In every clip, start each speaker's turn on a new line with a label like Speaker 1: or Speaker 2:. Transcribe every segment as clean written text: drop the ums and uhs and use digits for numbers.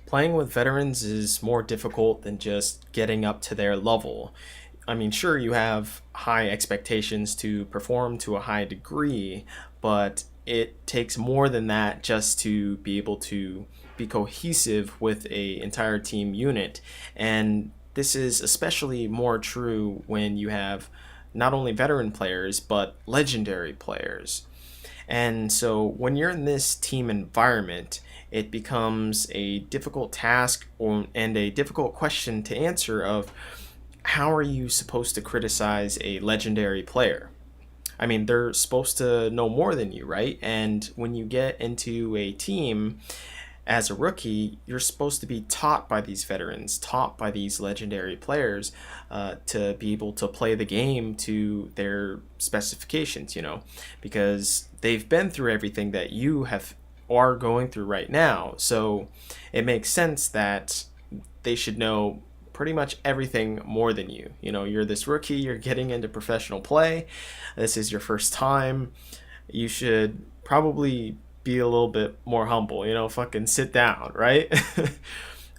Speaker 1: Playing with veterans is more difficult than just getting up to their level. I mean, sure, you have high expectations to perform to a high degree, but it takes more than that just to be able to be cohesive with a entire team unit. And this is especially more true when you have not only veteran players, but legendary players. And so when you're in this team environment, it becomes a difficult task and a difficult question to answer of how are you supposed to criticize a legendary player? I mean, they're supposed to know more than you, right? And when you get into a team as a rookie, you're supposed to be taught by these veterans, taught by these legendary players to be able to play the game to their specifications, because they've been through everything that you have are going through right now. So it makes sense that they should know pretty much everything more than you. You're this rookie, you're getting into professional play. This is your first time. You should probably be a little bit more humble, fucking sit down, right?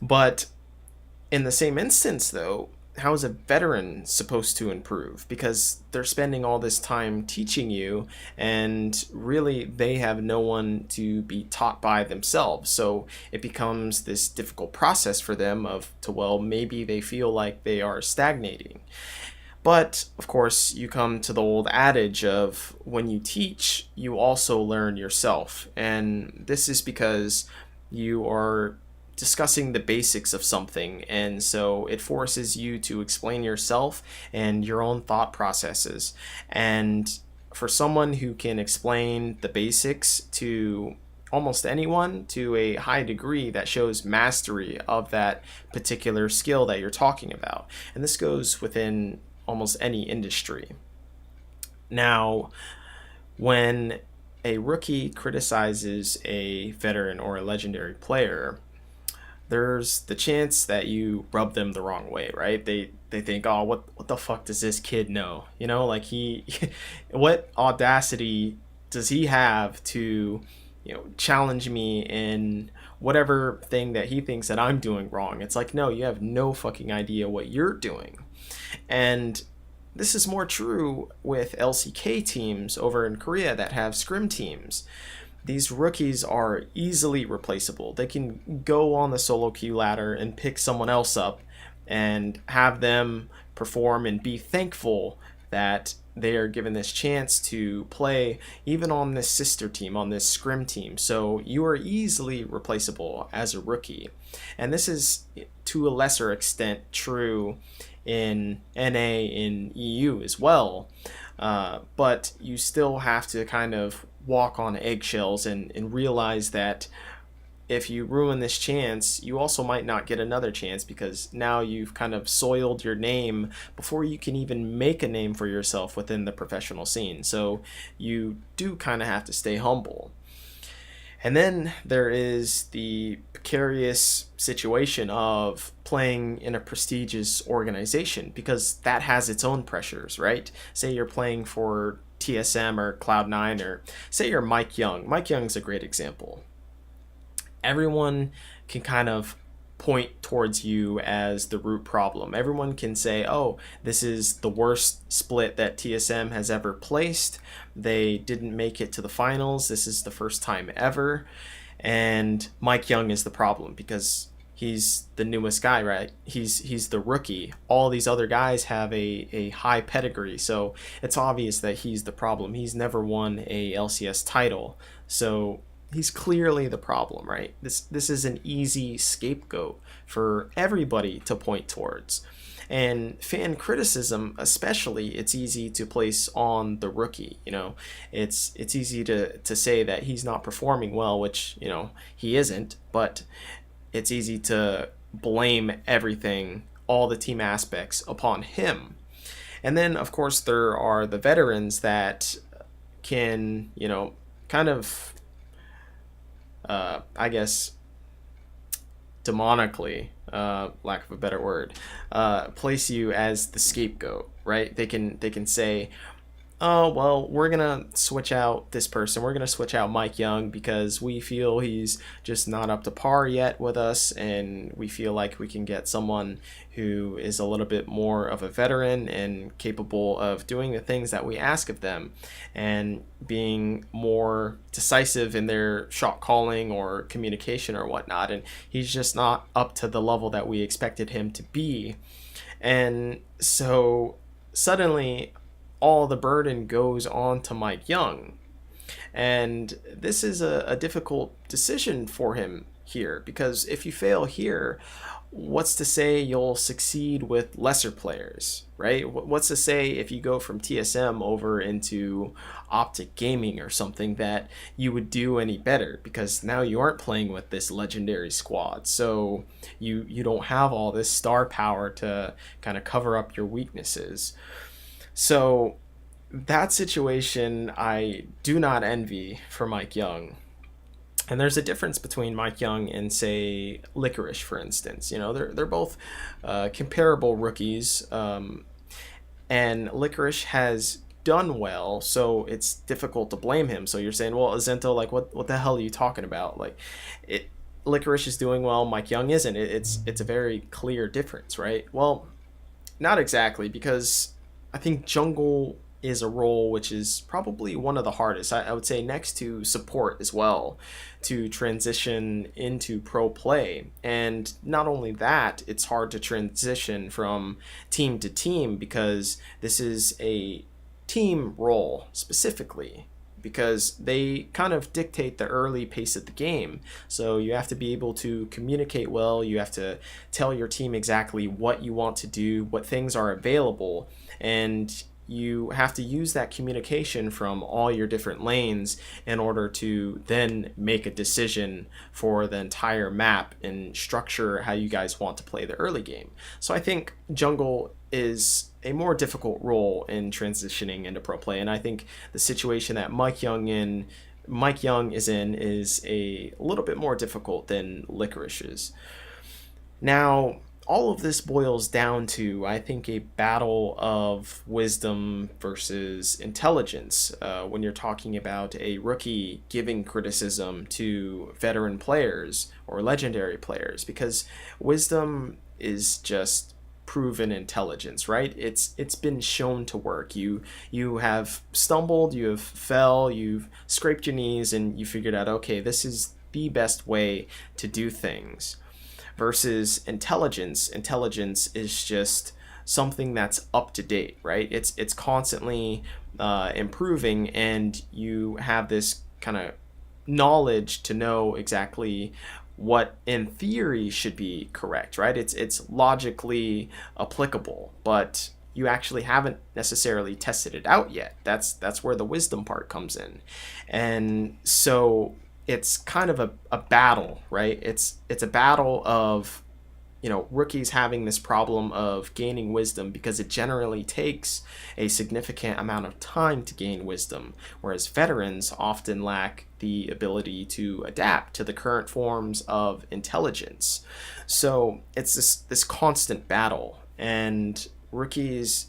Speaker 1: But in the same instance, though, how is a veteran supposed to improve? Because they're spending all this time teaching you, and really they have no one to be taught by themselves. So it becomes this difficult process for them well, maybe they feel like they are stagnating. But of course, you come to the old adage of when you teach, you also learn yourself. And this is because you are discussing the basics of something. And so it forces you to explain yourself and your own thought processes. And for someone who can explain the basics to almost anyone to a high degree, that shows mastery of that particular skill that you're talking about. And this goes within almost any industry. Now, when a rookie criticizes a veteran or a legendary player, there's the chance that you rub them the wrong way, right? They think, oh, what the fuck does this kid know? Like what audacity does he have to, challenge me in whatever thing that he thinks that I'm doing wrong? It's like, no, you have no fucking idea what you're doing. And this is more true with LCK teams over in Korea that have scrim teams. These rookies are easily replaceable. They can go on the solo queue ladder and pick someone else up and have them perform and be thankful that they are given this chance to play even on this sister team, on this scrim team. So you are easily replaceable as a rookie. And this is to a lesser extent true in NA, in EU as well. But you still have to kind of walk on eggshells and realize that if you ruin this chance, you also might not get another chance, because now you've kind of soiled your name before you can even make a name for yourself within the professional scene. So you do kind of have to stay humble. And then there is the precarious situation of playing in a prestigious organization, because that has its own pressures, right? Say you're playing for TSM or Cloud9, or say you're Mike Young. Mike Young's a great example. Everyone can kind of point towards you as the root problem. Everyone can say, oh, this is the worst split that TSM has ever placed. They didn't make it to the finals. This is the first time ever. And Mike Young is the problem because he's the newest guy, right? He's the rookie. All these other guys have a high pedigree, so it's obvious that he's the problem. He's never won a LCS title, so he's clearly the problem, right? This is an easy scapegoat for everybody to point towards. And fan criticism, especially, it's easy to place on the rookie. It's easy to say that he's not performing well, which he isn't. But it's easy to blame everything, all the team aspects, upon him. And then, of course, there are the veterans that can, kind of, I guess, demonically, lack of a better word, place you as the scapegoat, right? They can say, oh, well, we're going to switch out this person. We're going to switch out Mike Young because we feel he's just not up to par yet with us, and we feel like we can get someone who is a little bit more of a veteran and capable of doing the things that we ask of them and being more decisive in their shot calling or communication or whatnot. And he's just not up to the level that we expected him to be. And so suddenly all the burden goes on to Mike Young. And this is a difficult decision for him here because if you fail here, what's to say you'll succeed with lesser players, right? What's to say if you go from TSM over into Optic Gaming or something that you would do any better because now you aren't playing with this legendary squad. So you don't have all this star power to kind of cover up your weaknesses. So that situation I do not envy for Mike Young. And there's a difference between Mike Young and, say, Licorice, for instance. You know, they're both comparable rookies, and Licorice has done well, so it's difficult to blame him. So you're saying, well, Izento, like, what the hell are you talking about? Like, it Licorice is doing well, Mike Young isn't. It's a very clear difference, right? Well, not exactly, because I think jungle is a role which is probably one of the hardest. I would say next to support as well to transition into pro play. And not only that, it's hard to transition from team to team because this is a team role specifically because they kind of dictate the early pace of the game. So you have to be able to communicate well, you have to tell your team exactly what you want to do, what things are available, and you have to use that communication from all your different lanes in order to then make a decision for the entire map and structure how you guys want to play the early game. So I think jungle is a more difficult role in transitioning into pro play, and I think the situation that Mike Young is in is a little bit more difficult than Licorice's. Now, all of this boils down to, I think, a battle of wisdom versus intelligence when you're talking about a rookie giving criticism to veteran players or legendary players, because wisdom is just proven intelligence, right? It's been shown to work. You have stumbled, you have fell, you've scraped your knees, and you figured out, okay, this is the best way to do things. Versus intelligence. Intelligence is just something that's up to date, right? It's constantly improving, and you have this kind of knowledge to know exactly what in theory should be correct, right? It's logically applicable, but you actually haven't necessarily tested it out yet. That's where the wisdom part comes in. And so it's kind of a battle, right? It's a battle of, you know, rookies having this problem of gaining wisdom because it generally takes a significant amount of time to gain wisdom, whereas veterans often lack the ability to adapt to the current forms of intelligence. So it's this constant battle, and rookies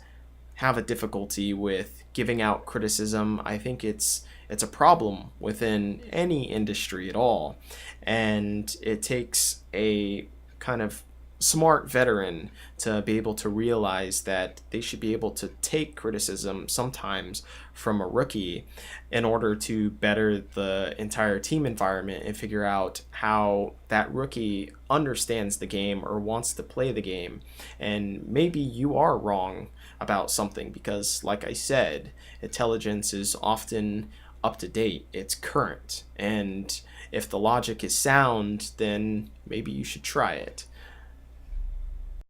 Speaker 1: have a difficulty with giving out criticism. I think it's a problem within any industry at all, and it takes a kind of smart veteran to be able to realize that they should be able to take criticism sometimes from a rookie in order to better the entire team environment and figure out how that rookie understands the game or wants to play the game. And maybe you are wrong about something because, like I said, intelligence is often up to date, it's current, and if the logic is sound, then maybe you should try it.